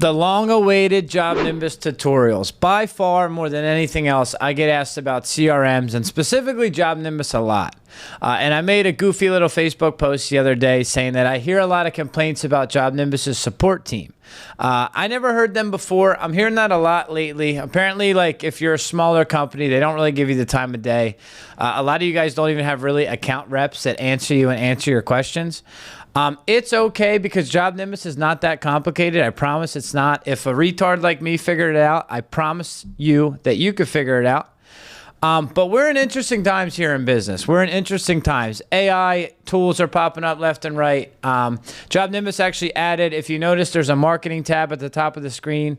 The long-awaited JobNimbus tutorials. By far, more than anything else, I get asked about CRMs and specifically JobNimbus a lot. And I made a goofy little Facebook post the other day saying that I hear a lot of complaints about JobNimbus's support team. I never heard them before. I'm hearing that a lot lately. Apparently, like, if you're a smaller company, they don't really give you the time of day. A lot of you guys don't even have really account reps that answer you and answer your questions. It's okay because JobNimbus is not that complicated. I promise it's not. If a retard like me figured it out, I promise you that you could figure it out. But we're in interesting times here in business. We're in interesting times. AI tools are popping up left and right. JobNimbus actually added, if you notice, there's a marketing tab at the top of the screen.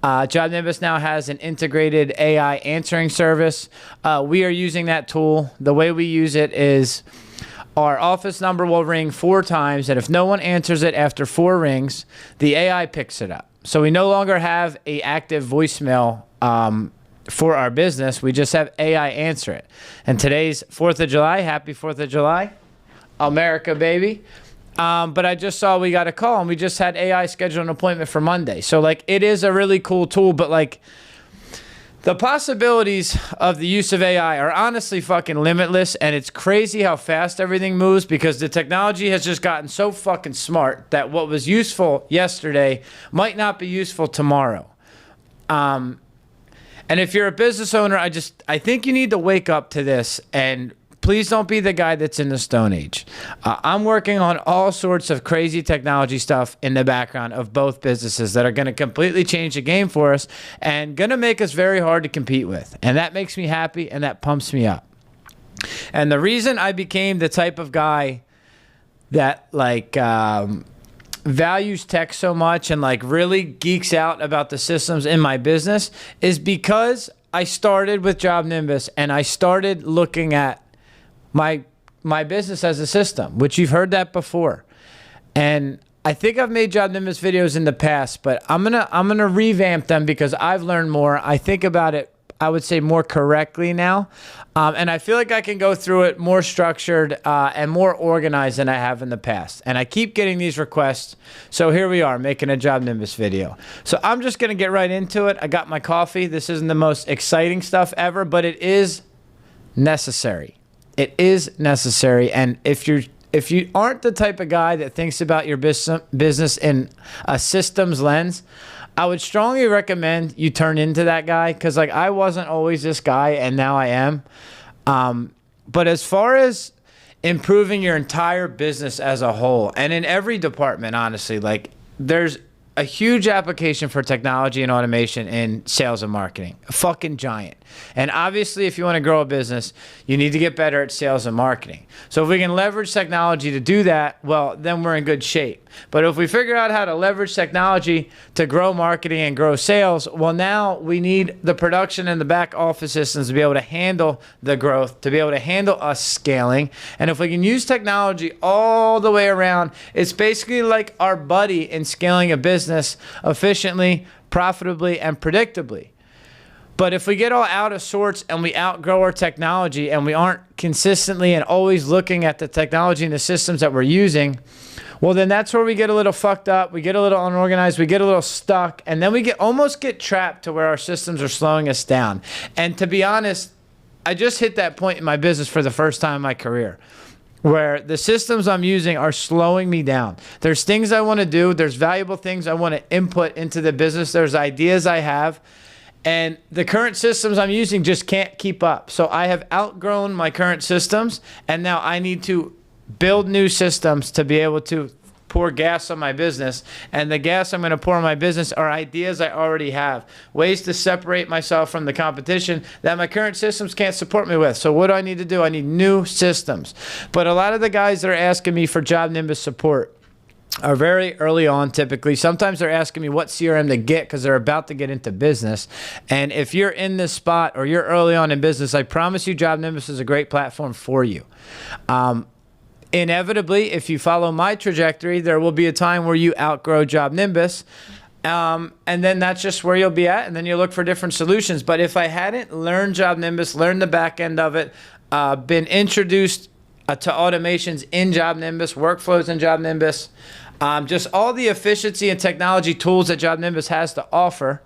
JobNimbus now has an integrated AI answering service. We are using that tool. The way we use it is our office number will ring 4 times, and if no one answers it after 4 rings, the AI picks it up. So we no longer have an active voicemail for our business. We just have AI answer it. And today's 4th of July. Happy 4th of July. America, baby. But I just saw we got a call, and we just had AI schedule an appointment for Monday. So, like, it is a really cool tool, but, like, the possibilities of the use of AI are honestly fucking limitless, and it's crazy how fast everything moves because the technology has just gotten so fucking smart that what was useful yesterday might not be useful tomorrow. And if you're a business owner, I think you need to wake up to this, and please don't be the guy that's in the Stone Age. I'm working on all sorts of crazy technology stuff in the background of both businesses that are going to completely change the game for us and going to make us very hard to compete with. And that makes me happy, and that pumps me up. And the reason I became the type of guy that, like, values tech so much and, like, really geeks out about the systems in my business is because I started with JobNimbus, and I started looking at my business as a system, which you've heard that before. And I think I've made JobNimbus videos in the past, but I'm gonna revamp them because I've learned more. I think about it, I would say, more correctly now. And I feel like I can go through it more structured and more organized than I have in the past. And I keep getting these requests. So here we are making a JobNimbus video. So I'm just gonna get right into it. I got my coffee. This isn't the most exciting stuff ever, but it is necessary. It is necessary. And if you aren't the type of guy that thinks about your business in a systems lens, I would strongly recommend you turn into that guy, because, like, I wasn't always this guy and now I am. But as far as improving your entire business as a whole, and in every department, honestly, like, there's a huge application for technology and automation in sales and marketing, a fucking giant. And obviously, if you want to grow a business, you need to get better at sales and marketing. So if we can leverage technology to do that, well, then we're in good shape. But if we figure out how to leverage technology to grow marketing and grow sales, well, now we need the production and the back office systems to be able to handle the growth, to be able to handle us scaling. And if we can use technology all the way around, it's basically like our buddy in scaling a business efficiently, profitably, and predictably. But if we get all out of sorts and we outgrow our technology and we aren't consistently and always looking at the technology and the systems that we're using, well, then that's where we get a little fucked up, we get a little unorganized, we get a little stuck, and then we almost get trapped to where our systems are slowing us down. And to be honest, I just hit that point in my business for the first time in my career, where the systems I'm using are slowing me down. There's things I want to do. There's valuable things I want to input into the business. There's ideas I have. And the current systems I'm using just can't keep up. So I have outgrown my current systems, and now I need to build new systems to be able to pour gas on my business. And the gas I'm going to pour on my business are ideas I already have, ways to separate myself from the competition that my current systems can't support me with. So what do I need to do? I need new systems. But a lot of the guys that are asking me for JobNimbus support are very early on, typically. Sometimes they're asking me what CRM to get because they're about to get into business. And if you're in this spot or you're early on in business, I promise you JobNimbus is a great platform for you. Inevitably, if you follow my trajectory, there will be a time where you outgrow JobNimbus. And then that's just where you'll be at, and then you look for different solutions. But if I hadn't learned JobNimbus, learned the back end of it, been introduced to automations in JobNimbus, workflows in JobNimbus, just all the efficiency and technology tools that JobNimbus has to offer,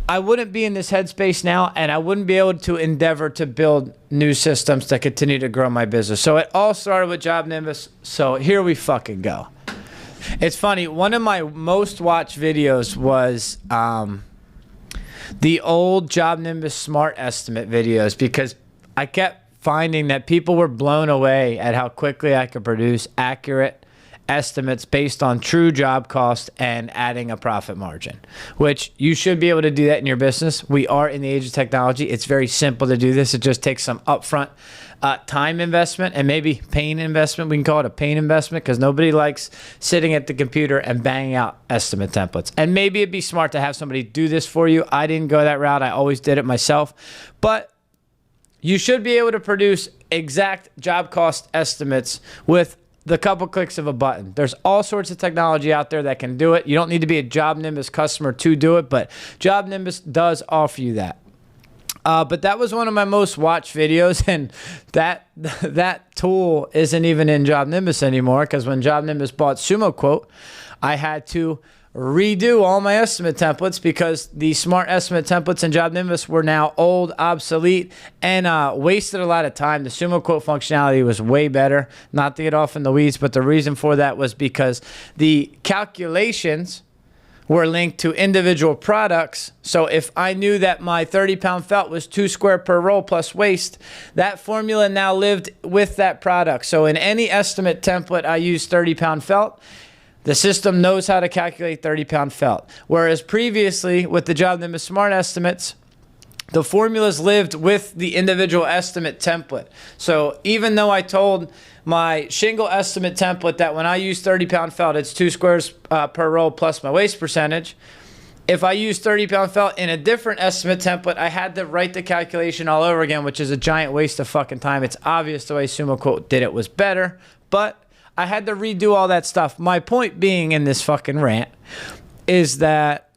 I wouldn't be in this headspace now, and I wouldn't be able to endeavor to build new systems to continue to grow my business. So it all started with JobNimbus. So here we fucking go. It's funny. One of my most watched videos was the old JobNimbus Smart Estimate videos, because I kept finding that people were blown away at how quickly I could produce accurate estimates based on true job cost and adding a profit margin, which you should be able to do that in your business. We are in the age of technology. It's very simple to do this. It just takes some upfront time investment and maybe pain investment. We can call it a pain investment, because nobody likes sitting at the computer and banging out estimate templates. And maybe it'd be smart to have somebody do this for you. I didn't go that route. I always did it myself. But you should be able to produce exact job cost estimates with the couple clicks of a button. There's all sorts of technology out there that can do it. You don't need to be a JobNimbus customer to do it, but JobNimbus does offer you that. But that was one of my most watched videos, and that tool isn't even in JobNimbus anymore, because when JobNimbus bought Sumo Quote, I had to redo all my estimate templates, because the smart estimate templates in JobNimbus were now old, obsolete, and wasted a lot of time. The Sumo Quote functionality was way better. Not to get off in the weeds, but the reason for that was because the calculations were linked to individual products. So if I knew that my 30-pound felt was 2 square per roll plus waste, that formula now lived with that product. So in any estimate template I use 30-pound felt, the system knows how to calculate 30-pound felt. Whereas previously with the JobNimbus Smart Estimates, the formulas lived with the individual estimate template. So even though I told my shingle estimate template that when I use 30-pound felt, it's 2 squares per roll plus my waste percentage, if I use 30-pound felt in a different estimate template, I had to write the calculation all over again, which is a giant waste of fucking time. It's obvious the way Sumo Quote did it was better, but I had to redo all that stuff. My point being in this fucking rant is that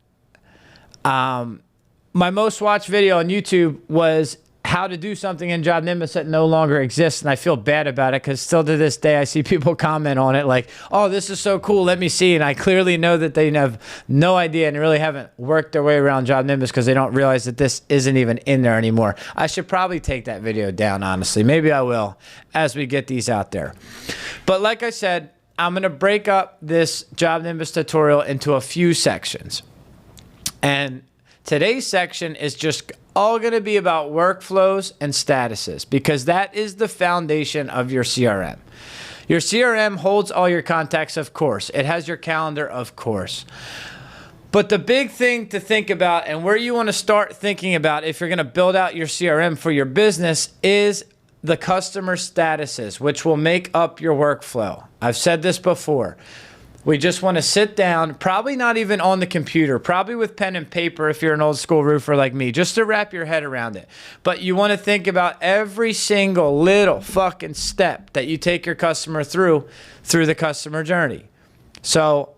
my most watched video on YouTube was how to do something in JobNimbus that no longer exists, and I feel bad about it, because still to this day I see people comment on it like, oh, this is so cool, let me see, and I clearly know that they have no idea and really haven't worked their way around JobNimbus, because they don't realize that this isn't even in there anymore. I should probably take that video down, honestly. Maybe I will as we get these out there. But like I said, I'm going to break up this JobNimbus tutorial into a few sections. And today's section is just all going to be about workflows and statuses, because that is the foundation of your CRM. Your CRM holds all your contacts, of course. It has your calendar, of course. But the big thing to think about, and where you want to start thinking about if you're going to build out your CRM for your business, is the customer statuses, which will make up your workflow. I've said this before. We just want to sit down, probably not even on the computer, probably with pen and paper if you're an old school roofer like me, just to wrap your head around it. But you want to think about every single little fucking step that you take your customer through the customer journey. So,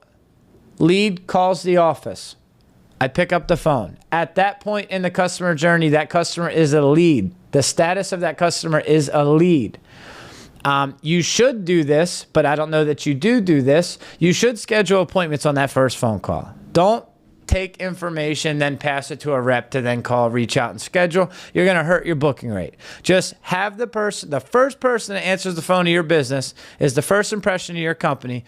lead calls the office. I pick up the phone. At that point in the customer journey, that customer is a lead. The status of that customer is a lead. You should do this, but I don't know that you do this. You should schedule appointments on that first phone call. Don't take information, then pass it to a rep to then call, reach out, and schedule. You're going to hurt your booking rate. Just have the first person that answers the phone to your business is the first impression of your company.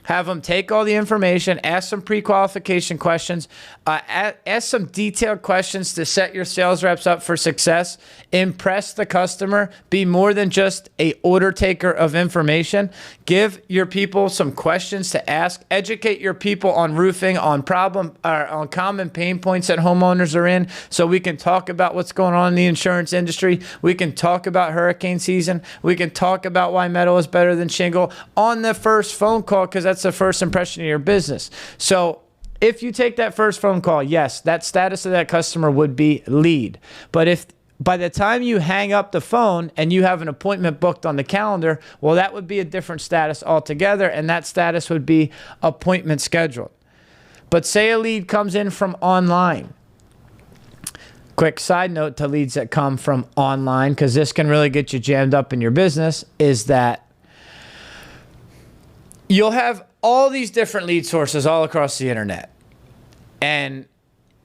Have them take all the information, ask some pre-qualification questions, ask some detailed questions to set your sales reps up for success, impress the customer, be more than just a order taker of information, give your people some questions to ask, educate your people on roofing, on common pain points that homeowners are in, so we can talk about what's going on in the insurance industry. We can talk about hurricane season. We can talk about why metal is better than shingle on the first phone call, because that's the first impression of your business. So if you take that first phone call, yes, that status of that customer would be lead. But if by the time you hang up the phone and you have an appointment booked on the calendar, well, that would be a different status altogether, and that status would be appointment scheduled. But say a lead comes in from online. Quick side note to leads that come from online, because this can really get you jammed up in your business, is that you'll have all these different lead sources all across the internet. And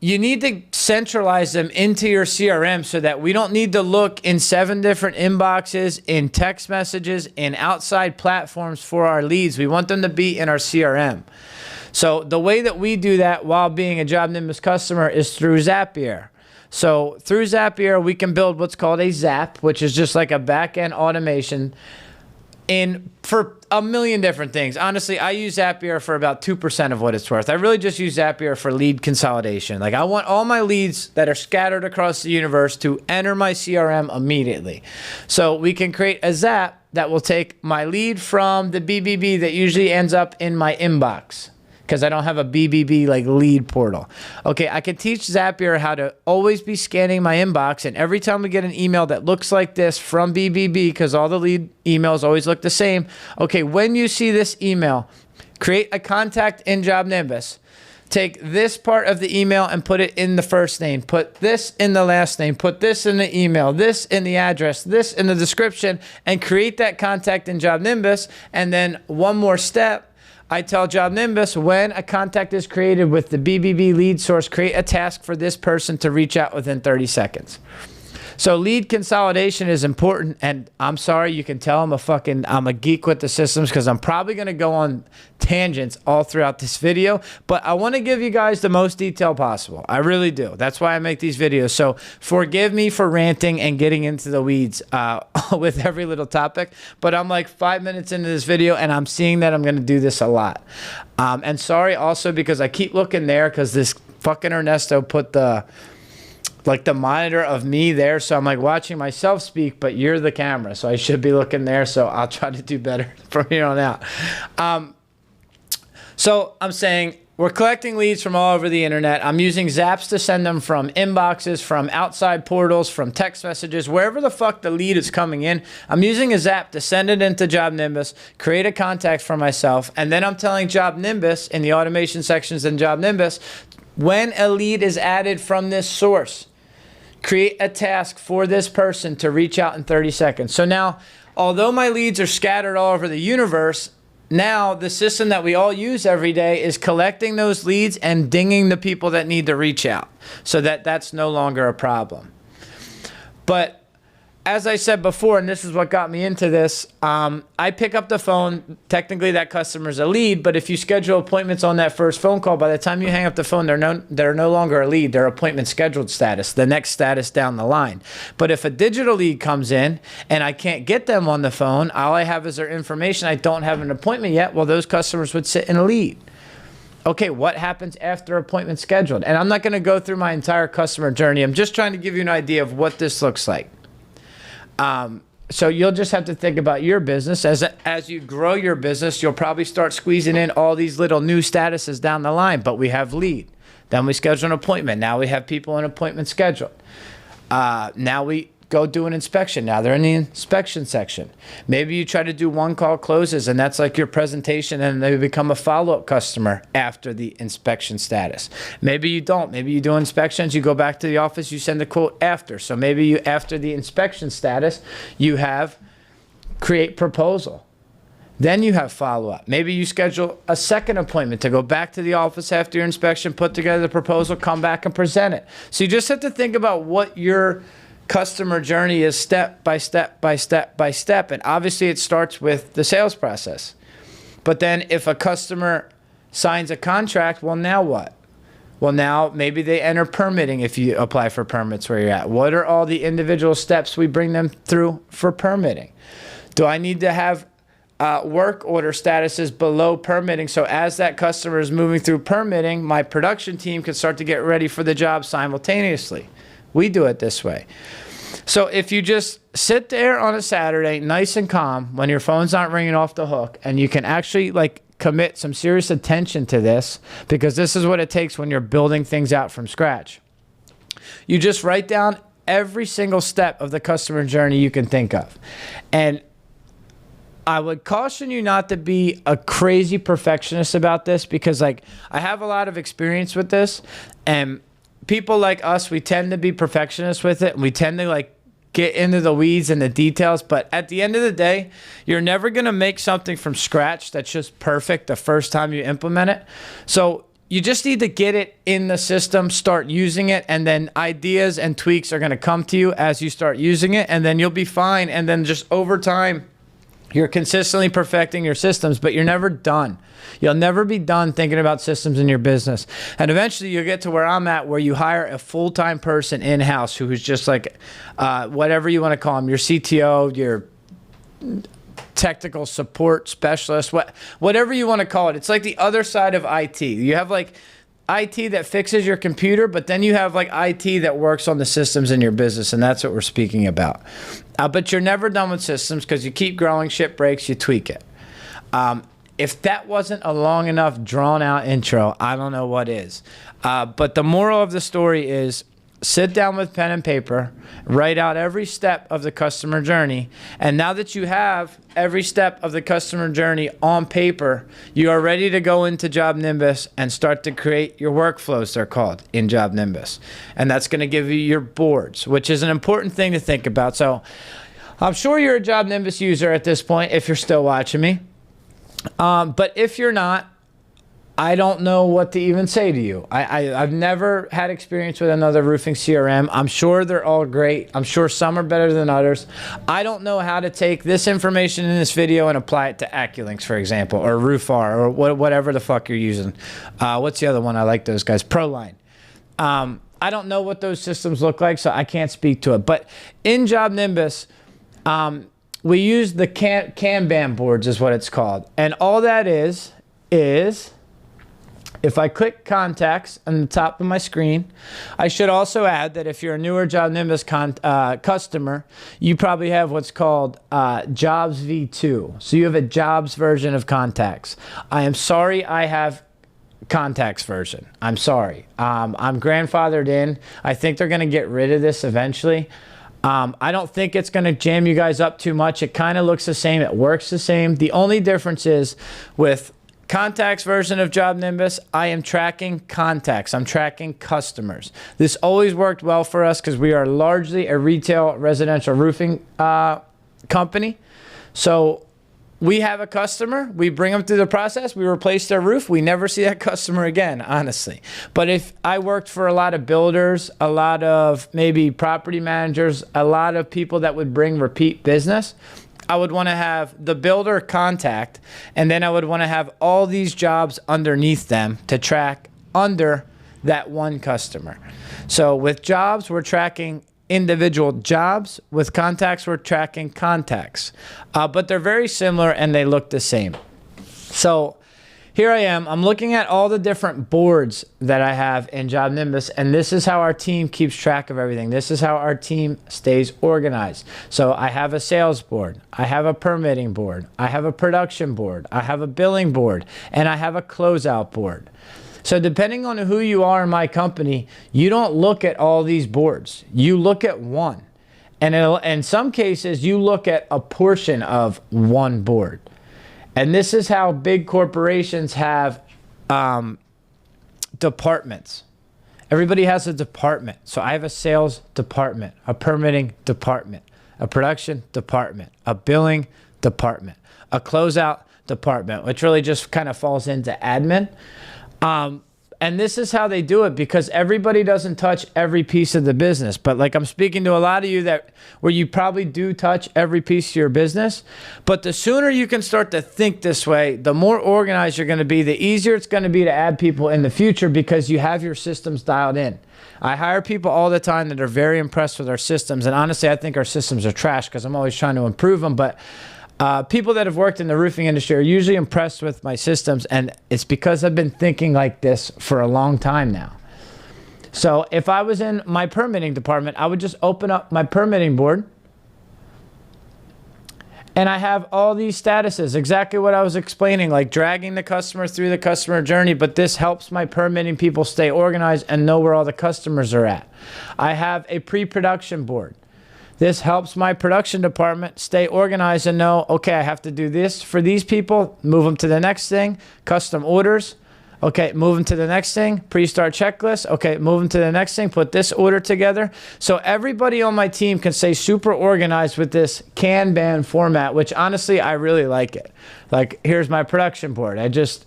you need to centralize them into your CRM so that we don't need to look in 7 different inboxes, in text messages, in outside platforms for our leads. We want them to be in our CRM. So the way that we do that while being a JobNimbus customer is through Zapier. So through Zapier, we can build what's called a Zap, which is just like a back-end automation for a million different things. Honestly, I use Zapier for about 2% of what it's worth. I really just use Zapier for lead consolidation. Like, I want all my leads that are scattered across the universe to enter my CRM immediately. So we can create a Zap that will take my lead from the BBB that usually ends up in my inbox, because I don't have a BBB like lead portal. Okay, I can teach Zapier how to always be scanning my inbox, and every time we get an email that looks like this from BBB, because all the lead emails always look the same. Okay, when you see this email, create a contact in JobNimbus. Take this part of the email and put it in the first name. Put this in the last name. Put this in the email. This in the address. This in the description, and create that contact in JobNimbus. And then one more step. I tell JobNimbus, when a contact is created with the BBB lead source, create a task for this person to reach out within 30 seconds. So lead consolidation is important, and I'm sorry, you can tell I'm a geek with the systems, because I'm probably going to go on tangents all throughout this video, but I want to give you guys the most detail possible. I really do. That's why I make these videos. So forgive me for ranting and getting into the weeds with every little topic, but I'm like 5 minutes into this video, and I'm seeing that I'm going to do this a lot. And sorry also because I keep looking there, because this fucking Ernesto put the monitor of me there, so I'm like watching myself speak, but you're the camera, so I should be looking there, so I'll try to do better from here on out. So I'm saying we're collecting leads from all over the internet. I'm using Zaps to send them from inboxes, from outside portals, from text messages, wherever the fuck the lead is coming in. I'm using a Zap to send it into JobNimbus, create a contact for myself, and then I'm telling JobNimbus in the automation sections in JobNimbus, when a lead is added from this source, create a task for this person to reach out in 30 seconds. So now, although my leads are scattered all over the universe, now the system that we all use every day is collecting those leads and dinging the people that need to reach out, so that that's no longer a problem. But as I said before, and this is what got me into this, I pick up the phone. Technically, that customer's a lead, but if you schedule appointments on that first phone call, by the time you hang up the phone, they're no longer a lead. They're appointment scheduled status, the next status down the line. But if a digital lead comes in and I can't get them on the phone, all I have is their information. I don't have an appointment yet. Well, those customers would sit in a lead. Okay, what happens after appointment scheduled? And I'm not going to go through my entire customer journey. I'm just trying to give you an idea of what this looks like. So you'll just have to think about your business. As you grow your business, you'll probably start squeezing in all these little new statuses down the line. But we have lead. Then we schedule an appointment. Now we have people in appointment scheduled. Now we go do an inspection. Now they're in the inspection section. Maybe you try to do one call closes, and that's like your presentation, and they become a follow-up customer after the inspection status. Maybe you don't. Maybe you do inspections, you go back to the office, you send a quote after. So maybe you, after the inspection status, you have create proposal. Then you have follow-up. Maybe you schedule a second appointment to go back to the office after your inspection, put together the proposal, come back and present it. So you just have to think about what your customer journey is, step by step by step by step. And obviously it starts with the sales process. But then if a customer signs a contract, well, now what? Well, now maybe they enter permitting if you apply for permits where you're at. What are all the individual steps we bring them through for permitting? Do I need to have work order statuses below permitting, so as that customer is moving through permitting, my production team can start to get ready for the job simultaneously? We do it this way. So if you just sit there on a Saturday, nice and calm, when your phone's not ringing off the hook, and you can actually like commit some serious attention to this, because this is what it takes when you're building things out from scratch. You just write down every single step of the customer journey you can think of. And I would caution you not to be a crazy perfectionist about this, because like I have a lot of experience with this, and people like us, we tend to be perfectionists with it, and we tend to like get into the weeds and the details, but at the end of the day, you're never going to make something from scratch that's just perfect the first time you implement it. So you just need to get it in the system, start using it, and then ideas and tweaks are going to come to you as you start using it, and then you'll be fine. And then just over time, you're consistently perfecting your systems, but you're never done. You'll never be done thinking about systems in your business. And eventually you'll get to where I'm at, where you hire a full-time person in-house who is just like, whatever you want to call them, your CTO, your technical support specialist, whatever you want to call it. It's like the other side of IT. You have like IT that fixes your computer, but then you have like IT that works on the systems in your business, and that's what we're speaking about. But you're never done with systems because you keep growing, shit breaks, you tweak it. If that wasn't a long enough, drawn-out intro, I don't know what is. But the moral of the story is, sit down with pen and paper, write out every step of the customer journey, and now that you have every step of the customer journey on paper, you are ready to go into JobNimbus and start to create your workflows, they're called, in JobNimbus. And that's going to give you your boards, which is an important thing to think about. So I'm sure you're a JobNimbus user at this point if you're still watching me. But if you're not, I don't know what to even say to you. I've never had experience with another roofing CRM. I'm sure they're all great. I'm sure some are better than others. I don't know how to take this information in this video and apply it to AccuLynx, for example, or Roofar, or whatever the fuck you're using. What's the other one? I like those guys. Proline. I don't know what those systems look like, so I can't speak to it. But in JobNimbus, we use the Kanban boards is what it's called. And all that is if I click contacts on the top of my screen, I should also add that if you're a newer JobNimbus customer, you probably have what's called Jobs V2. So you have a Jobs version of contacts. I am sorry I have contacts version. I'm sorry. I'm grandfathered in. I think they're going to get rid of this eventually. I don't think it's going to jam you guys up too much. It kind of looks the same. It works the same. The only difference is with contacts version of JobNimbus, I am tracking contacts. I'm tracking customers. This always worked well for us because we are largely a retail residential roofing company. So we have a customer, we bring them through the process, we replace their roof, we never see that customer again, honestly. But if I worked for a lot of builders, a lot of maybe property managers, a lot of people that would bring repeat business, I would want to have the builder contact, and then I would want to have all these jobs underneath them to track under that one customer. So with jobs, we're tracking individual jobs. With contacts, we're tracking contacts. But they're very similar and they look the same. So here I am. I'm looking at all the different boards that I have in JobNimbus, and this is how our team keeps track of everything. This is how our team stays organized. So I have a sales board. I have a permitting board. I have a production board. I have a billing board, and I have a closeout board. So depending on who you are in my company, you don't look at all these boards. You look at one. And in some cases, you look at a portion of one board. And this is how big corporations have departments. Everybody has a department. So I have a sales department, a permitting department, a production department, a billing department, a closeout department, which really just kind of falls into admin. And this is how they do it because everybody doesn't touch every piece of the business. But like I'm speaking to a lot of you where you probably do touch every piece of your business. But the sooner you can start to think this way, the more organized you're going to be, the easier it's going to be to add people in the future because you have your systems dialed in. I hire people all the time that are very impressed with our systems. And honestly, I think our systems are trash because I'm always trying to improve them. But people that have worked in the roofing industry are usually impressed with my systems, and it's because I've been thinking like this for a long time now. So if I was in my permitting department, I would just open up my permitting board, and I have all these statuses, exactly what I was explaining, like dragging the customer through the customer journey, but this helps my permitting people stay organized and know where all the customers are at. I have a pre-production board. This helps my production department stay organized and know, okay, I have to do this for these people, move them to the next thing, custom orders. Okay, moving to the next thing, pre-start checklist. Okay, moving to the next thing, put this order together. So everybody on my team can stay super organized with this Kanban format, which honestly, I really like it. Like, here's my production board. I just,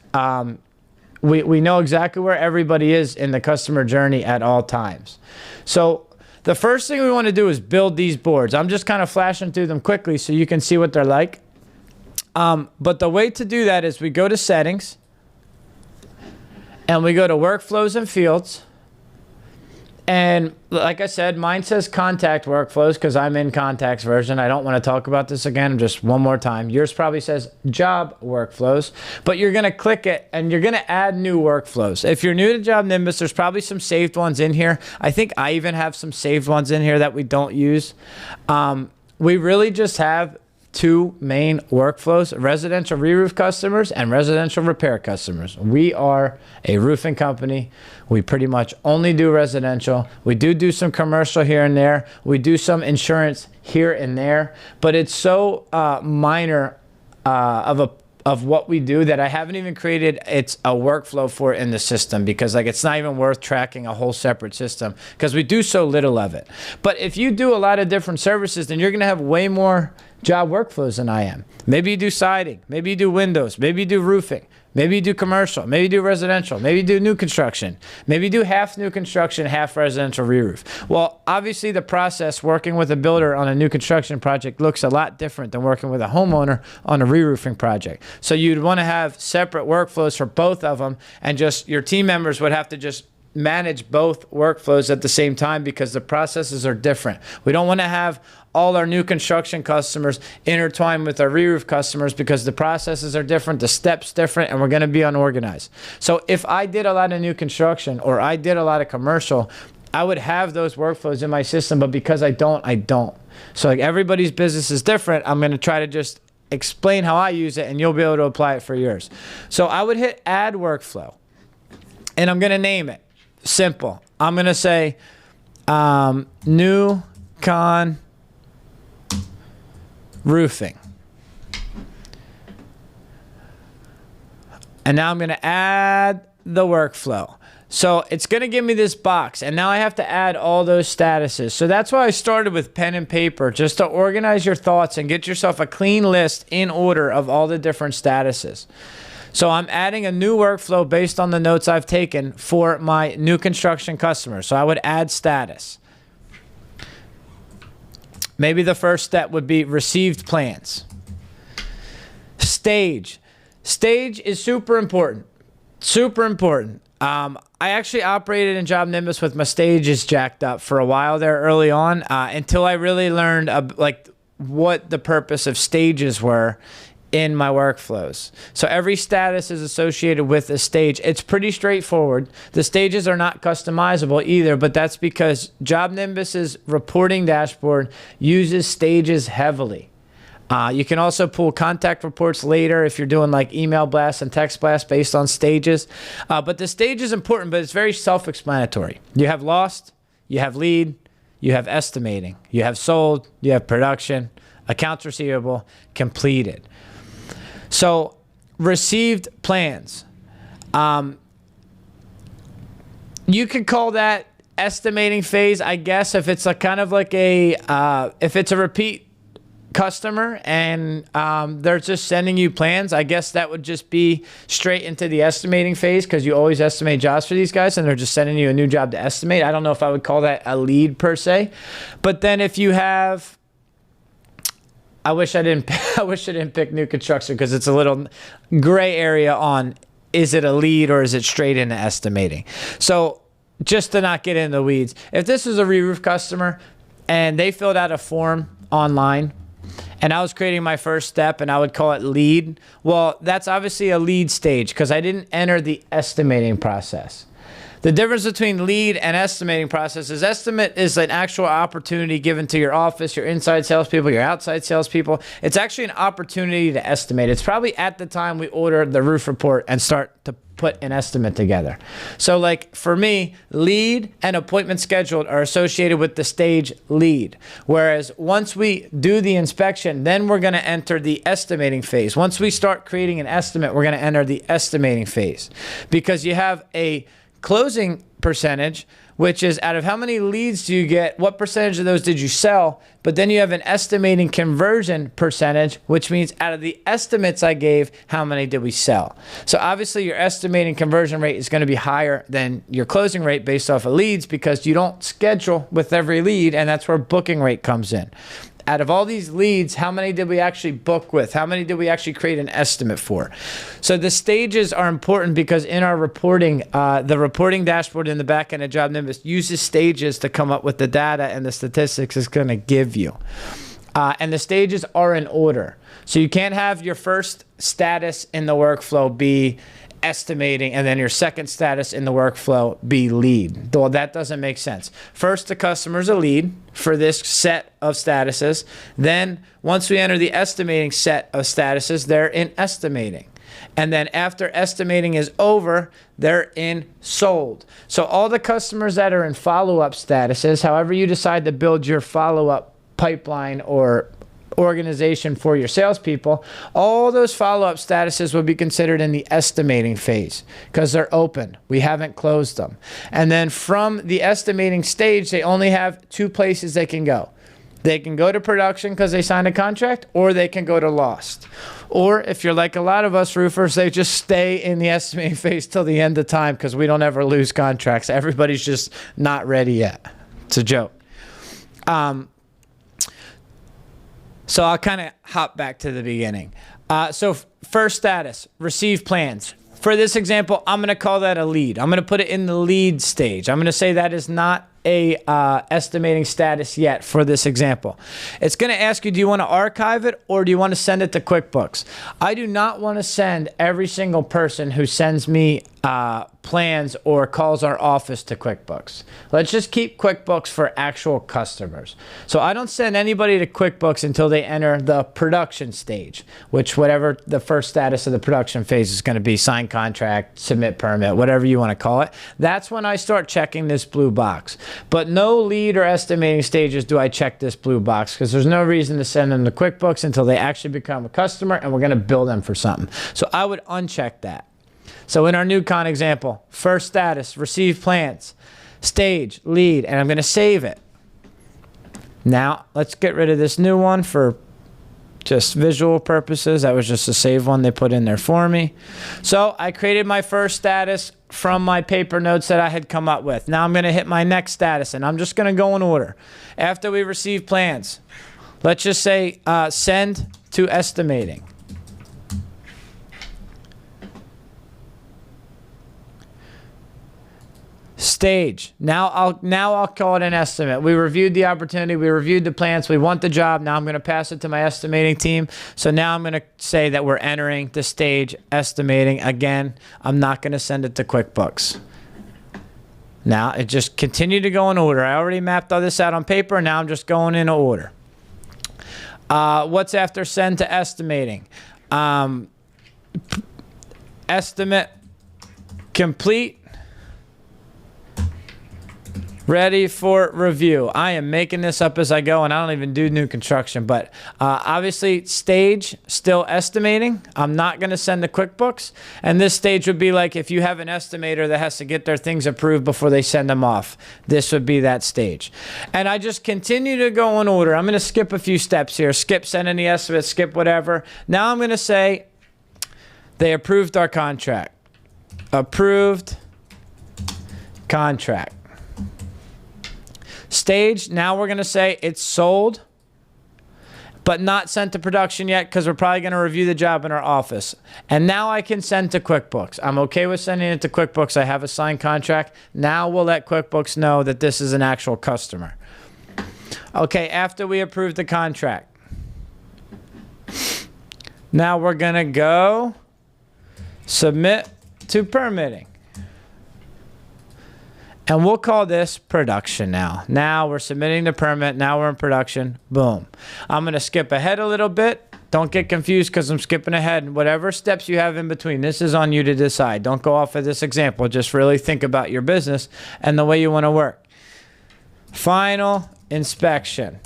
we know exactly where everybody is in the customer journey at all times. So the first thing we want to do is build these boards. I'm just kind of flashing through them quickly so you can see what they're like. But the way to do that is we go to settings, and we go to workflows and fields. And like I said, mine says contact workflows because I'm in contacts version. I don't want to talk about this again, just one more time. Yours probably says job workflows, but you're going to click it and you're going to add new workflows. If you're new to JobNimbus, there's probably some saved ones in here. I think I even have some saved ones in here that we don't use. We really just have two main workflows: residential re-roof customers and residential repair customers. We are a roofing company. We pretty much only do residential. We do some commercial here and there. We do some insurance here and there, but it's so minor of what we do that I haven't even created a workflow for it in the system, because like it's not even worth tracking a whole separate system because we do so little of it. But if you do a lot of different services, then you're going to have way more job workflows than I am. Maybe you do siding, maybe you do windows, maybe you do roofing, maybe you do commercial, maybe you do residential, maybe you do new construction, maybe you do half new construction, half residential re-roof. Well, obviously the process working with a builder on a new construction project looks a lot different than working with a homeowner on a re-roofing project. So you'd want to have separate workflows for both of them, and just your team members would have to just manage both workflows at the same time because the processes are different. We don't want to have all our new construction customers intertwined with our re-roof customers because the processes are different, the steps different, and we're going to be unorganized. So if I did a lot of new construction or I did a lot of commercial, I would have those workflows in my system, but because I don't. So like everybody's business is different. I'm going to try to just explain how I use it and you'll be able to apply it for yours. So I would hit add workflow and I'm going to name it. Simple. I'm going to say new con roofing. And now I'm going to add the workflow. So it's going to give me this box, and now I have to add all those statuses. So that's why I started with pen and paper, just to organize your thoughts and get yourself a clean list in order of all the different statuses. So I'm adding a new workflow based on the notes I've taken for my new construction customers. So I would add status. Maybe the first step would be received plans. Stage. Stage is super important. Super important. I actually operated in JobNimbus with my stages jacked up for a while there early on until I really learned like what the purpose of stages were in my workflows. So every status is associated with a stage. It's pretty straightforward. The stages are not customizable either, but that's because JobNimbus's reporting dashboard uses stages heavily. You can also pull contact reports later if you're doing like email blasts and text blasts based on stages. But the stage is important, but it's very self-explanatory. You have lost, you have lead, you have estimating, you have sold, you have production, accounts receivable, completed. So received plans. You could call that estimating phase, I guess, if it's a kind of like a, if it's a repeat customer and they're just sending you plans, I guess that would just be straight into the estimating phase because you always estimate jobs for these guys and they're just sending you a new job to estimate. I don't know if I would call that a lead per se. But then if you have, I wish I didn't pick new construction because it's a little gray area on is it a lead or is it straight into estimating. So just to not get into the weeds, if this is a re-roof customer and they filled out a form online and I was creating my first step and I would call it lead, well, that's obviously a lead stage because I didn't enter the estimating process. The difference between lead and estimating process is estimate is an actual opportunity given to your office, your inside salespeople, your outside salespeople. It's actually an opportunity to estimate. It's probably at the time we order the roof report and start to put an estimate together. So like for me, lead and appointment scheduled are associated with the stage lead. Whereas once we do the inspection, then we're going to enter the estimating phase. Once we start creating an estimate, we're going to enter the estimating phase, because you have a closing percentage, which is out of how many leads do you get, what percentage of those did you sell, but then you have an estimating conversion percentage, which means out of the estimates I gave, how many did we sell? So obviously your estimating conversion rate is going to be higher than your closing rate based off of leads, because you don't schedule with every lead, and that's where booking rate comes in. Out of all these leads, how many did we actually book with? How many did we actually create an estimate for? So the stages are important, because in our reporting, the reporting dashboard in the back end of JobNimbus uses stages to come up with the data and the statistics it's going to give you. And the stages are in order. So you can't have your first status in the workflow be estimating, and then your second status in the workflow be lead. Though that doesn't make sense. First, the customer's a lead for this set of statuses. Then once we enter the estimating set of statuses, they're in estimating. And then after estimating is over, they're in sold. So all the customers that are in follow-up statuses, however you decide to build your follow-up pipeline or organization for your salespeople, all those follow-up statuses would be considered in the estimating phase, because they're open. We haven't closed them. And then from the estimating stage, they only have two places they can go. They can go to production because they signed a contract, or they can go to lost. Or if you're like a lot of us roofers, they just stay in the estimating phase till the end of time, because we don't ever lose contracts. Everybody's just not ready yet. It's a joke. So I'll kind of hop back to the beginning. So first status, receive plans. For this example, I'm going to call that a lead. I'm going to put it in the lead stage. I'm going to say that is not a estimating status yet for this example. It's going to ask you, do you want to archive it, or do you want to send it to QuickBooks? I do not want to send every single person who sends me plans or calls our office to QuickBooks. Let's just keep QuickBooks for actual customers. So I don't send anybody to QuickBooks until they enter the production stage, which whatever the first status of the production phase is going to be, sign contract, submit permit, whatever you want to call it. That's when I start checking this blue box. But no lead or estimating stages do I check this blue box, because there's no reason to send them to QuickBooks until they actually become a customer and we're going to bill them for something. So I would uncheck that. So in our new con example, first status, receive plans, stage, lead, and I'm going to save it. Now let's get rid of this new one for just visual purposes. That was just a save one they put in there for me. So I created my first status from my paper notes that I had come up with. Now I'm going to hit my next status, and I'm just going to go in order. After we receive plans, let's just say send to estimating. Stage. Now I'll call it an estimate. We reviewed the opportunity. We reviewed the plans. We want the job. Now I'm going to pass it to my estimating team. So now I'm going to say that we're entering the stage estimating. Again, I'm not going to send it to QuickBooks. Now it just continued to go in order. I already mapped all this out on paper. Now I'm just going in order. What's after send to estimating? Estimate complete. Ready for review. I am making this up as I go, and I don't even do new construction, but obviously stage, still estimating. I'm not going to send to QuickBooks, and this stage would be like if you have an estimator that has to get their things approved before they send them off. This would be that stage. And I just continue to go in order. I'm going to skip a few steps here. Skip sending the estimate, skip whatever. Now I'm going to say they approved our contract. Approved contract. Stage, now we're going to say it's sold, but not sent to production yet, because we're probably going to review the job in our office. And now I can send to QuickBooks. I'm okay with sending it to QuickBooks. I have a signed contract. Now we'll let QuickBooks know that this is an actual customer. Okay, after we approve the contract, now we're going to go submit to permitting. And we'll call this production now. Now we're submitting the permit. Now we're in production. Boom. I'm going to skip ahead a little bit Don't get confused because I'm skipping ahead. Whatever steps you have in between, this is on you to decide. Don't go off of this example. Just really think about your business and the way you want to work. Final inspection.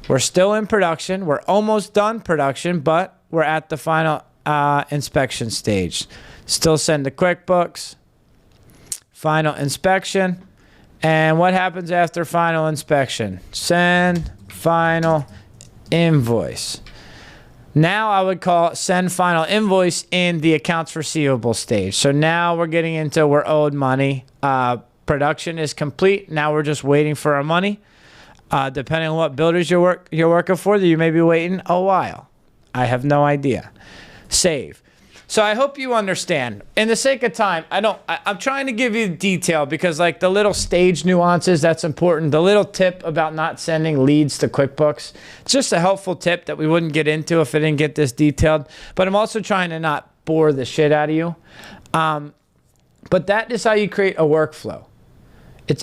We're still in production. We're almost done production, but we're at the final inspection stage. Still send to QuickBooks. Final inspection. And what happens after final inspection? Send final invoice. Now I would call send final invoice in the accounts receivable stage. So now we're getting into we're owed money. Production is complete. Now we're just waiting for our money. Depending on what builders you're working for, you may be waiting a while. I have no idea. Save. So I hope you understand. In the sake of time, I'm trying to give you detail because like the little stage nuances, that's important. The little tip about not sending leads to QuickBooks, it's just a helpful tip that we wouldn't get into if I didn't get this detailed. But I'm also trying to not bore the shit out of you. But that is how you create a workflow.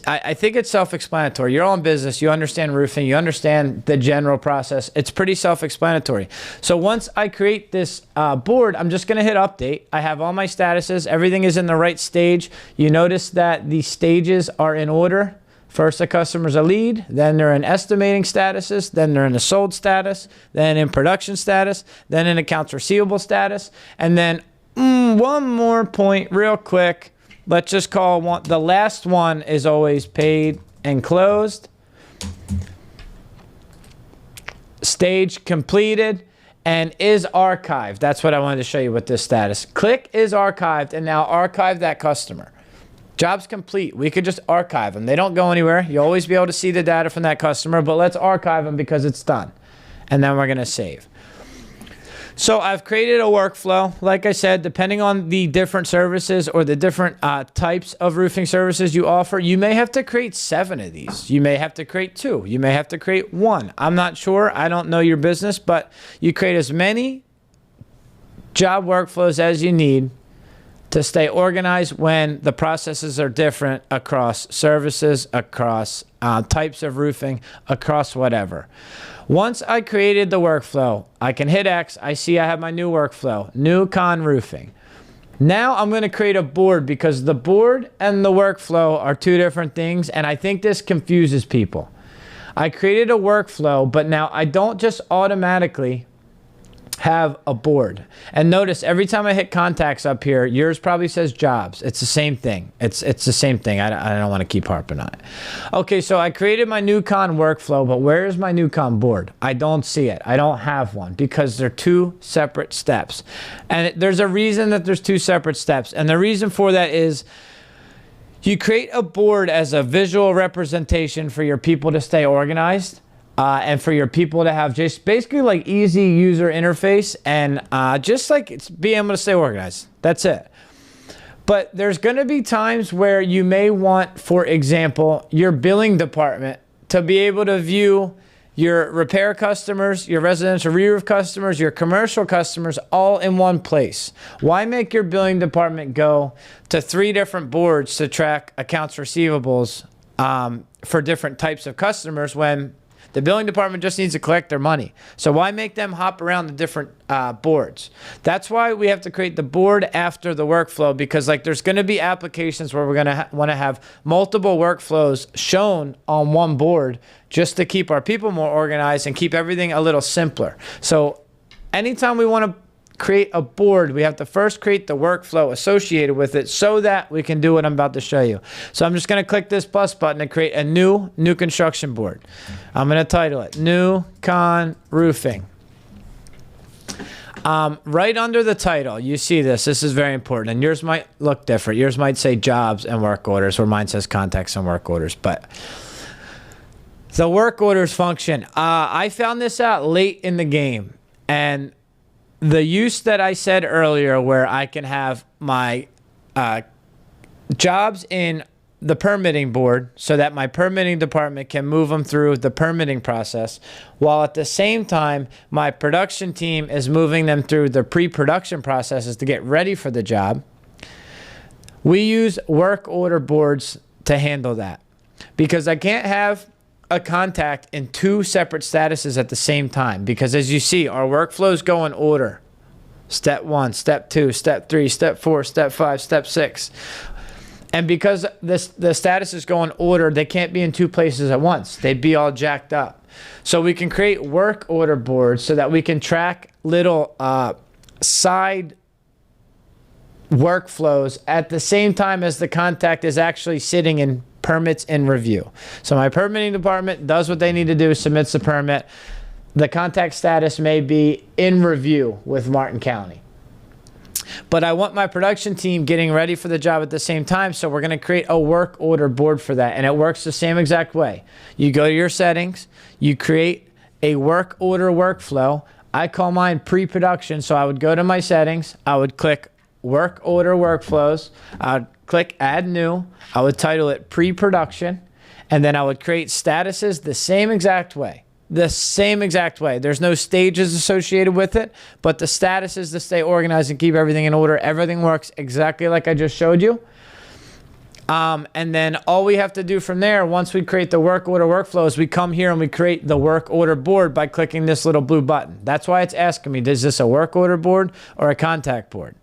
I think it's self-explanatory. You're all in business. You understand roofing. You understand the general process. It's pretty self-explanatory. So once I create this board, I'm just going to hit update. I have all my statuses. Everything is in the right stage. You notice that the stages are in order. First, the customer's a lead. Then they're in estimating statuses. Then they're in the sold status. Then in production status. Then in accounts receivable status. And then one more point real quick. Let's just call one. The last one is always paid and closed. Stage completed and is archived. That's what I wanted to show you with this status. Click is archived and now archive that customer. Job's complete. We could just archive them. They don't go anywhere. You'll always be able to see the data from that customer, but let's archive them because it's done. And then we're going to save. So I've created a workflow. Like I said, depending on the different services or the different types of roofing services you offer, you may have to create 7 of these. You may have to create 2. You may have to create 1. I'm not sure. I don't know your business, but you create as many job workflows as you need to stay organized when the processes are different across services, across types of roofing, across whatever. Once I created the workflow, I can hit X. I see I have my new workflow, new con roofing. Now I'm going to create a board because the board and the workflow are 2 different things, and I think this confuses people. I created a workflow, but now I don't just automatically have a board. And notice every time I hit contacts up here, yours probably says jobs. It's the same thing. It's the same thing. I don't want to keep harping on it. Okay, so I created my new con workflow, but where is my new con board? I don't see it. I don't have one because they're 2 separate steps. And there's a reason that there's 2 separate steps. And the reason for that is you create a board as a visual representation for your people to stay organized. And for your people to have just basically like easy user interface and just like it's being able to stay organized. That's it. But there's going to be times where you may want, for example, your billing department to be able to view your repair customers, your residential re-roof customers, your commercial customers all in one place. Why make your billing department go to 3 different boards to track accounts receivables for different types of customers when the billing department just needs to collect their money? So why make them hop around the different boards? That's why we have to create the board after the workflow, because like there's going to be applications where we're going to want to have multiple workflows shown on one board just to keep our people more organized and keep everything a little simpler. So anytime we want to create a board, we have to first create the workflow associated with it so that we can do what I'm about to show you. So I'm just going to click this plus button and create a new construction board. I'm going to title it New Con Roofing. Right under the title, you see this. This is very important. And yours might look different. Yours might say jobs and work orders, where mine says contacts and work orders. But the work orders function, I found this out late in the game. And the use that I said earlier, where I can have my jobs in the permitting board so that my permitting department can move them through the permitting process, while at the same time, my production team is moving them through the pre-production processes to get ready for the job. We use work order boards to handle that because I can't have a contact in 2 separate statuses at the same time, because as you see, our workflows go in order. Step 1, step 2, step 3, step 4, step 5, step 6. And because the statuses go in order, they can't be in 2 places at once. They'd be all jacked up. So we can create work order boards so that we can track little side workflows at the same time as the contact is actually sitting in permits in review. So my permitting department does what they need to do, submits the permit. The contact status may be in review with Martin County. But I want my production team getting ready for the job at the same time, so we're going to create a work order board for that, and it works the same exact way. You go to your settings, you create a work order workflow. I call mine pre-production, so I would go to my settings, I would click work order workflows, I would click add new, I would title it pre-production, and then I would create statuses the same exact way. The same exact way. There's no stages associated with it, but the status is to stay organized and keep everything in order. Everything works exactly like I just showed you. And then all we have to do from there, once we create the work order workflows, we come here and we create the work order board by clicking this little blue button. That's why it's asking me, is this a work order board or a contact board?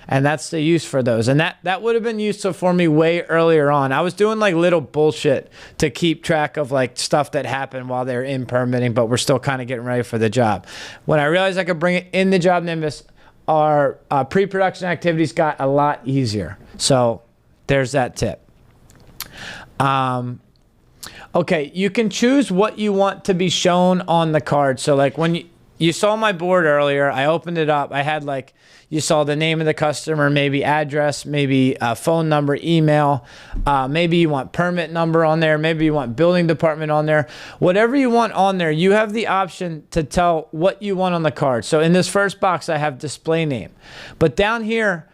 And that's the use for those. And that would have been useful for me way earlier on. I was doing like little bullshit to keep track of like stuff that happened while they're in permitting, but we're still kind of getting ready for the job. When I realized I could bring it in the JobNimbus, our pre-production activities got a lot easier. So there's that tip. Okay, you can choose what you want to be shown on the card. So like when you saw my board earlier, I opened it up. I had like, you saw the name of the customer, maybe address, maybe phone number, email. Maybe you want permit number on there. Maybe you want building department on there. Whatever you want on there, you have the option to tell what you want on the card. So in this first box, I have display name. But down here,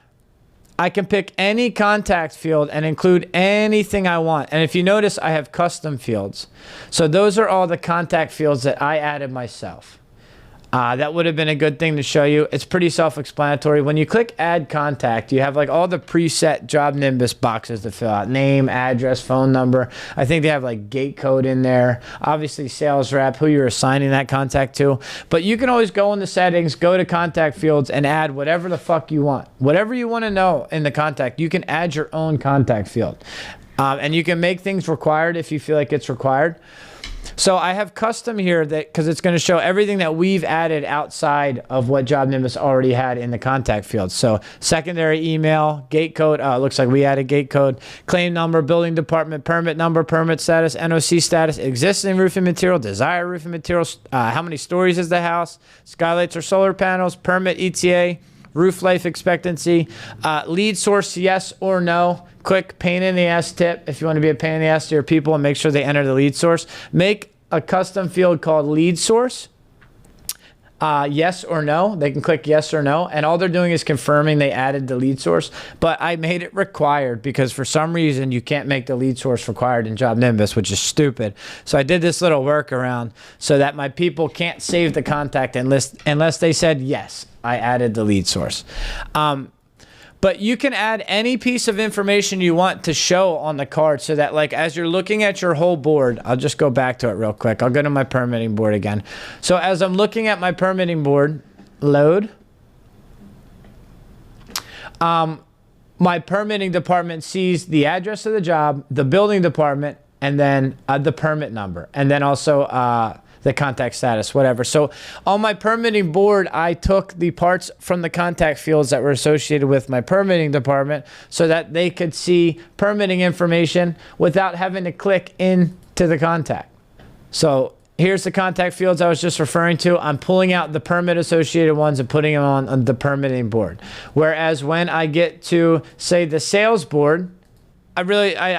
I can pick any contact field and include anything I want. And if you notice, I have custom fields. So those are all the contact fields that I added myself. That would have been a good thing to show you. It's pretty self-explanatory. When you click add contact, you have like all the preset JobNimbus boxes to fill out. Name, address, phone number. I think they have like gate code in there. Obviously sales rep, who you're assigning that contact to. But you can always go in the settings, go to contact fields and add whatever the fuck you want. Whatever you want to know in the contact, you can add your own contact field. And you can make things required if you feel like it's required. So I have custom here that because it's going to show everything that we've added outside of what JobNimbus already had in the contact field. So secondary email, gate code. It looks like we added gate code, claim number, building department, permit number, permit status, NOC status, existing roofing material, desired roofing materials, how many stories is the house, skylights or solar panels, permit ETA, roof life expectancy, lead source, yes or no. Quick pain in the ass tip if you want to be a pain in the ass to your people and make sure they enter the lead source. Make a custom field called lead source. Yes or no. They can click yes or no. And all they're doing is confirming they added the lead source. But I made it required because for some reason you can't make the lead source required in JobNimbus, which is stupid. So I did this little workaround so that my people can't save the contact unless they said yes, I added the lead source. But you can add any piece of information you want to show on the card so that like as you're looking at your whole board, I'll just go back to it real quick. I'll go to my permitting board again. So as I'm looking at my permitting board, load, my permitting department sees the address of the job, the building department, and then the permit number, and then also the contact status, whatever. So on my permitting board, I took the parts from the contact fields that were associated with my permitting department so that they could see permitting information without having to click into the contact. So here's the contact fields I was just referring to. I'm pulling out the permit associated ones and putting them on the permitting board. Whereas when I get to, say, the sales board, I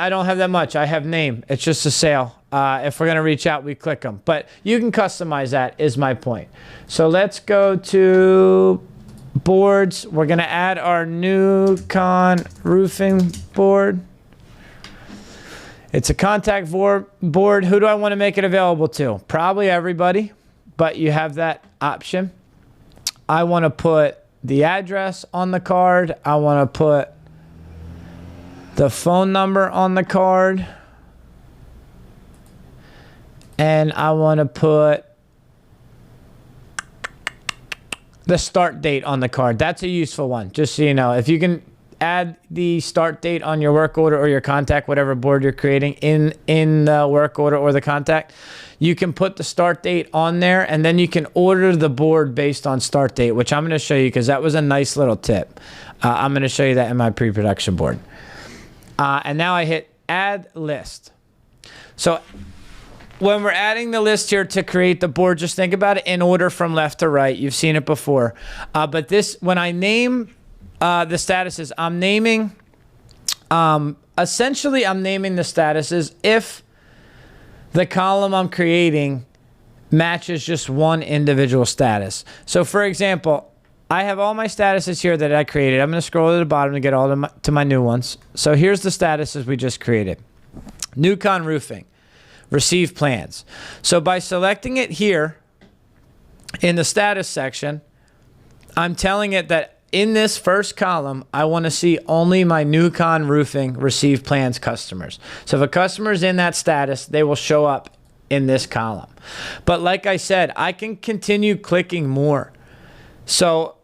don't have that much. I have name. It's just a sale. If we're going to reach out, we click them. But you can customize that is my point. So let's go to boards. We're going to add our new con roofing board. It's a contact board. Who do I want to make it available to? Probably everybody, but you have that option. I want to put the address on the card. I want to put the phone number on the card. and I want to put the start date on the card. That's a useful one, just so you know. If you can add the start date on your work order or your contact, whatever board you're creating in the work order or the contact, you can put the start date on there, and then you can order the board based on start date, which I'm going to show you because that was a nice little tip. I'm going to show you that in my pre-production board. And now I hit add list. So when we're adding the list here to create the board, just think about it in order from left to right. You've seen it before. But this, when I name the statuses, I'm naming, essentially I'm naming the statuses if the column I'm creating matches just one individual status. So for example, I have all my statuses here that I created. I'm going to scroll to the bottom to get all to my new ones. So here's the statuses we just created. Newcon Roofing, receive plans. So by selecting it here in the status section, I'm telling it that in this first column, I want to see only my Newcon Roofing receive plans customers. So if a customer is in that status, they will show up in this column. But like I said, I can continue clicking more. So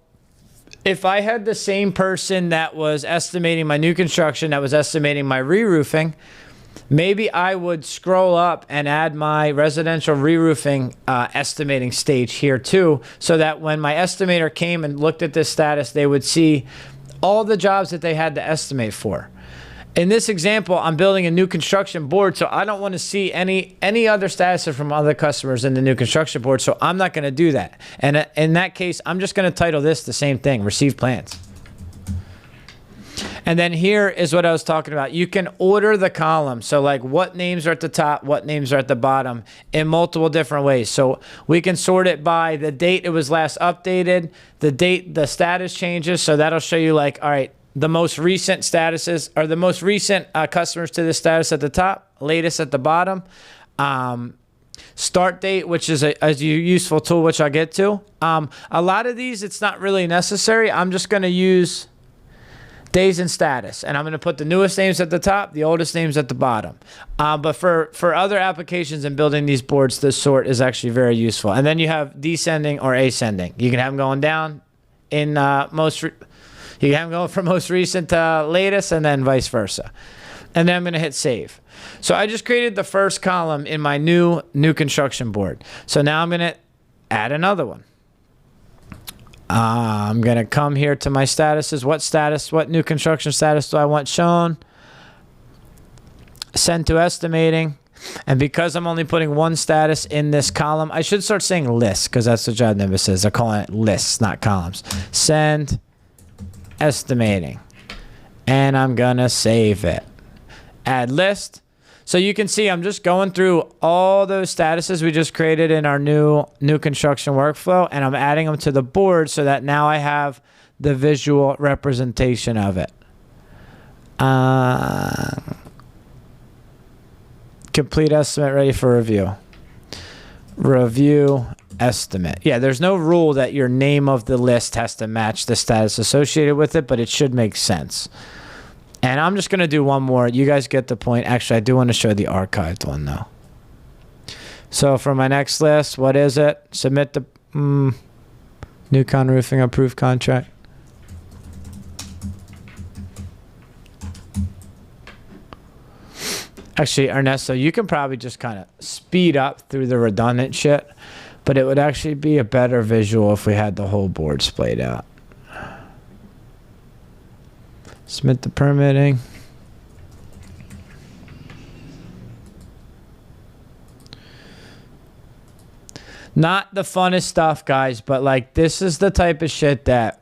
if I had the same person that was estimating my new construction, that was estimating my re-roofing, maybe I would scroll up and add my residential re-roofing estimating stage here too, so that when my estimator came and looked at this status, they would see all the jobs that they had to estimate for. In this example, I'm building a new construction board, so I don't want to see any other statuses from other customers in the new construction board, so I'm not going to do that. And in that case, I'm just going to title this the same thing, receive plans. And then here is what I was talking about. You can order the column. So like what names are at the top, what names are at the bottom in multiple different ways. So we can sort it by the date it was last updated, the date the status changes. So that'll show you like, all right, the most recent statuses or the most recent customers to this status at the top, latest at the bottom. Start date, which is a useful tool, which I'll get to. A lot of these, it's not really necessary. I'm just going to use days and status, and I'm going to put the newest names at the top, the oldest names at the bottom. But for other applications and building these boards, this sort is actually very useful. And then you have descending or ascending. You can have them going down in you can have them going from most recent to latest, and then vice versa. And then I'm going to hit save. So I just created the first column in my new construction board. So now I'm going to add another one. I'm going to come here to my statuses. What new construction status do I want shown? Send to estimating. And because I'm only putting one status in this column, I should start saying lists because that's what JobNimbus is. They're calling it lists, not columns. Send estimating. And I'm going to save it. Add list. So you can see I'm just going through all those statuses we just created in our new construction workflow, and I'm adding them to the board so that now I have the visual representation of it. Complete estimate ready for review. Review estimate. Yeah, there's no rule that your name of the list has to match the status associated with it, but it should make sense. And I'm just going to do one more. You guys get the point. Actually, I do want to show the archived one, though. So for my next list, what is it? Submit the Newcon Roofing approved contract. Actually, Ernesto, you can probably just kind of speed up through the redundant shit, but it would actually be a better visual if we had the whole board splayed out. Submit the permitting. Not the funnest stuff, guys, but like this is the type of shit that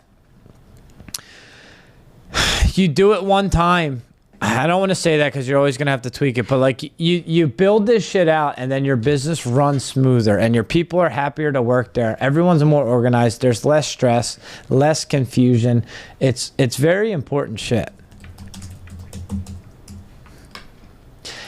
you do it one time. I don't want to say that because you're always going to have to tweak it, but like you build this shit out and then your business runs smoother and your people are happier to work there. Everyone's more organized. There's less stress, less confusion. It's very important shit.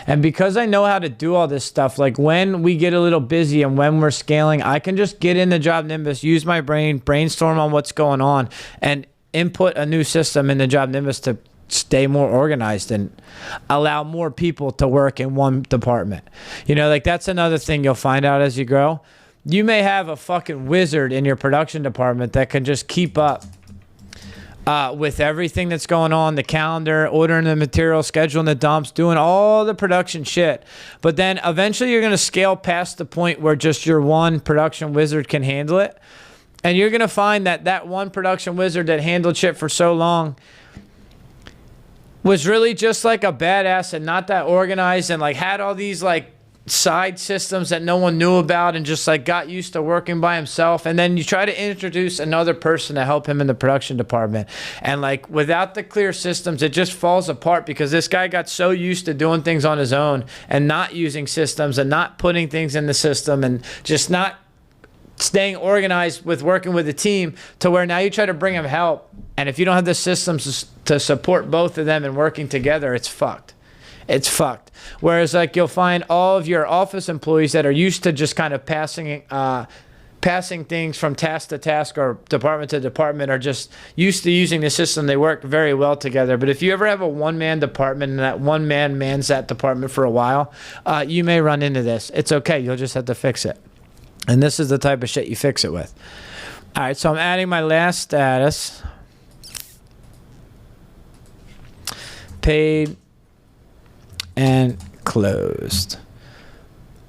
And because I know how to do all this stuff, like when we get a little busy and when we're scaling, I can just get into JobNimbus, use my brain, brainstorm on what's going on, and input a new system in the JobNimbus to stay more organized and allow more people to work in one department. You know, like that's another thing you'll find out as you grow. You may have a fucking wizard in your production department that can just keep up with everything that's going on, the calendar, ordering the material, scheduling the dumps, doing all the production shit. But then eventually you're going to scale past the point where just your one production wizard can handle it. And you're going to find that that one production wizard that handled shit for so long was really just like a badass and not that organized and like had all these like side systems that no one knew about and just like got used to working by himself. And then you try to introduce another person to help him in the production department, and like without the clear systems it just falls apart because this guy got so used to doing things on his own and not using systems and not putting things in the system and just not staying organized with working with a team, to where now you try to bring him help, and if you don't have the systems to support both of them and working together, it's fucked. It's fucked. Whereas like you'll find all of your office employees that are used to just kind of passing things from task to task or department to department are just used to using the system. They work very well together. But if you ever have a one-man department and that one man mans that department for a while, you may run into this. It's okay. You'll just have to fix it. And this is the type of shit you fix it with. All right, so I'm adding my last status. Paid and closed.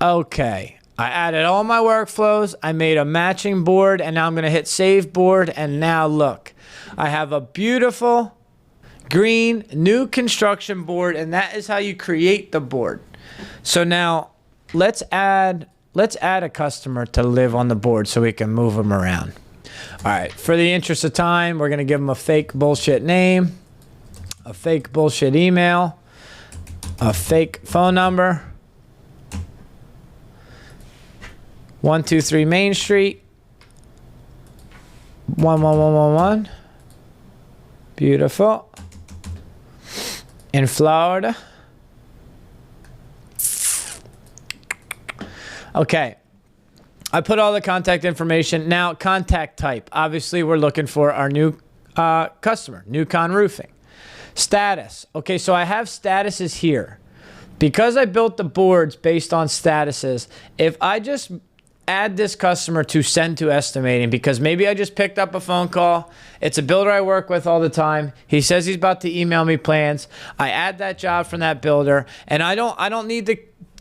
Okay, I added all my workflows. I made a matching board, and now I'm going to hit save board. And now look, I have a beautiful green new construction board, and that is how you create the board. So now let's add a customer to live on the board so we can move them around. All right, for the interest of time, we're going to give them a fake bullshit name, a fake bullshit email, a fake phone number, 123 Main Street, 11111. Beautiful. In Florida. Okay. I put all the contact information. Now, contact type. Obviously, we're looking for our new customer, Newcon Roofing. Status. Okay, so I have statuses here. Because I built the boards based on statuses, if I just add this customer to send to estimating, because maybe I just picked up a phone call, it's a builder I work with all the time, he says he's about to email me plans, I add that job from that builder, and I don't need to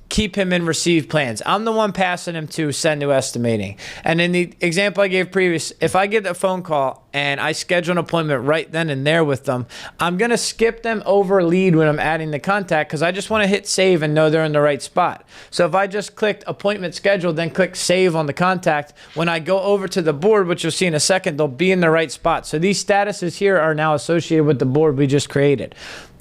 keep him in receive plans. I'm the one passing him to send to estimating. And in the example I gave previous, if I get a phone call and I schedule an appointment right then and there with them, I'm going to skip them over lead when I'm adding the contact because I just want to hit save and know they're in the right spot. So if I just clicked appointment scheduled, then click save on the contact, when I go over to the board, which you'll see in a second, they'll be in the right spot. So these statuses here are now associated with the board we just created.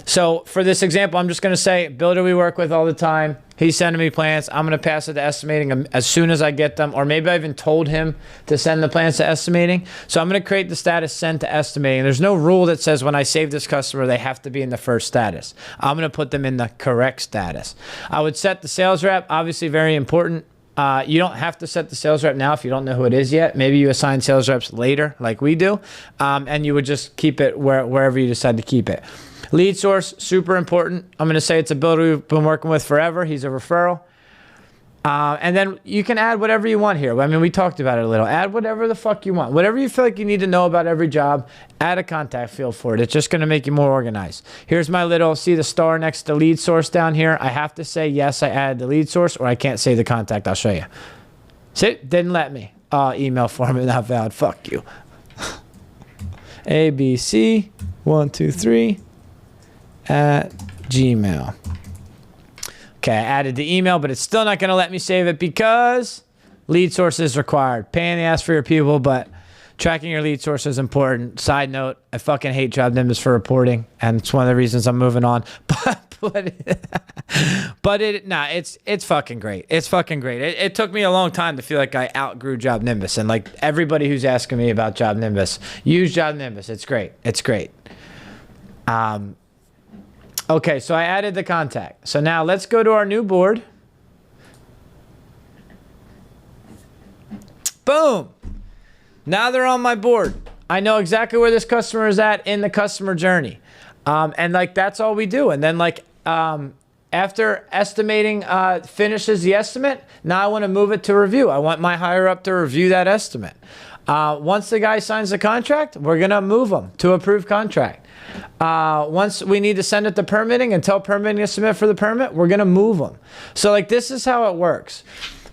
So for this example, I'm just going to say builder we work with all the time. He's sending me plans. I'm going to pass it to estimating as soon as I get them. Or maybe I even told him to send the plans to estimating. So I'm going to create the status send to estimating. There's no rule that says when I save this customer, they have to be in the first status. I'm going to put them in the correct status. I would set the sales rep, obviously very important. You don't have to set the sales rep now if you don't know who it is yet. Maybe you assign sales reps later like we do. And you would just keep it wherever you decide to keep it. Lead source, super important. I'm going to say it's a builder we've been working with forever. He's a referral. And then you can add whatever you want here. I mean, we talked about it a little. Add whatever the fuck you want. Whatever you feel like you need to know about every job, add a contact field for it. It's just going to make you more organized. Here's my little, see the star next to lead source down here? I have to say, yes, I added the lead source, or I can't say the contact. I'll show you. See, didn't let me. Email format not valid. Fuck you. ABC123 at Gmail. Okay, I added the email, but it's still not going to let me save it because lead source is required. Pain in the ass for your people, but tracking your lead source is important. Side note, I fucking hate JobNimbus for reporting, and it's one of the reasons I'm moving on. It's fucking great. It's fucking great. It took me a long time to feel like I outgrew JobNimbus, and like everybody who's asking me about JobNimbus, use JobNimbus. It's great. It's great. Okay, so I added the contact. So now let's go to our new board. Boom. Now they're on my board. I know exactly where this customer is at in the customer journey. And like, that's all we do. And then like, after estimating finishes the estimate, now I want to move it to review. I want my higher up to review that estimate. Once the guy signs the contract, we're going to move them to approved contract. Once we need to send it to permitting and tell permitting to submit for the permit, we're going to move them. So like, this is how it works.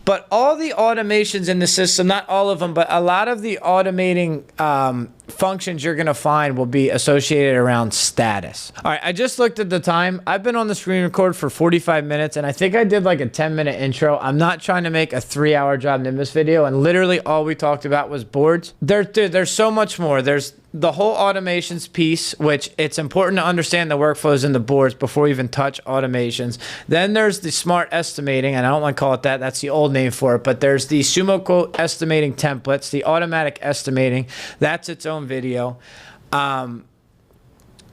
But all the automations in the system, not all of them, but a lot of the automating functions you're going to find will be associated around status. All right, I just looked at the time. I've been on the screen record for 45 minutes, and I think I did like a 10-minute intro. I'm not trying to make a 3-hour JobNimbus video, and literally all we talked about was boards. There's so much more. There's the whole automations piece, which it's important to understand the workflows in the boards before you even touch automations. Then there's the smart estimating, and I don't want to call it that. That's the old name for it. But there's the sumo quote estimating templates, the automatic estimating. That's its own video. And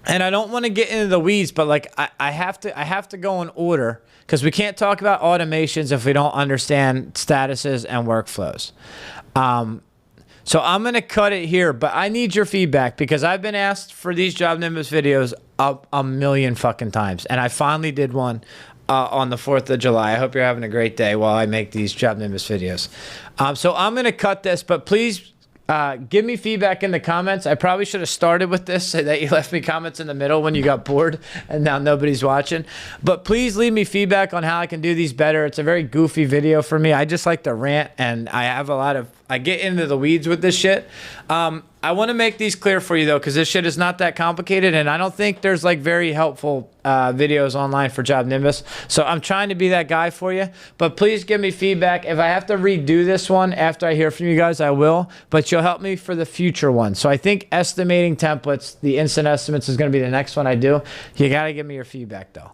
I don't want to get into the weeds, but like I have to go in order, because we can't talk about automations if we don't understand statuses and workflows. So I'm going to cut it here, but I need your feedback, because I've been asked for these JobNimbus videos a million fucking times. And I finally did one on the 4th of July. I hope you're having a great day while I make these JobNimbus videos. So I'm going to cut this, but please give me feedback in the comments. I probably should have started with this so that you left me comments in the middle when you got bored and now nobody's watching. But please leave me feedback on how I can do these better. It's a very goofy video for me. I just like to rant, and I get into the weeds with this shit. I want to make these clear for you though, because this shit is not that complicated, and I don't think there's like very helpful videos online for JobNimbus. So I'm trying to be that guy for you, but please give me feedback. If I have to redo this one after I hear from you guys, I will, but you'll help me for the future one. So I think estimating templates, the instant estimates, is going to be the next one I do. You got to give me your feedback though.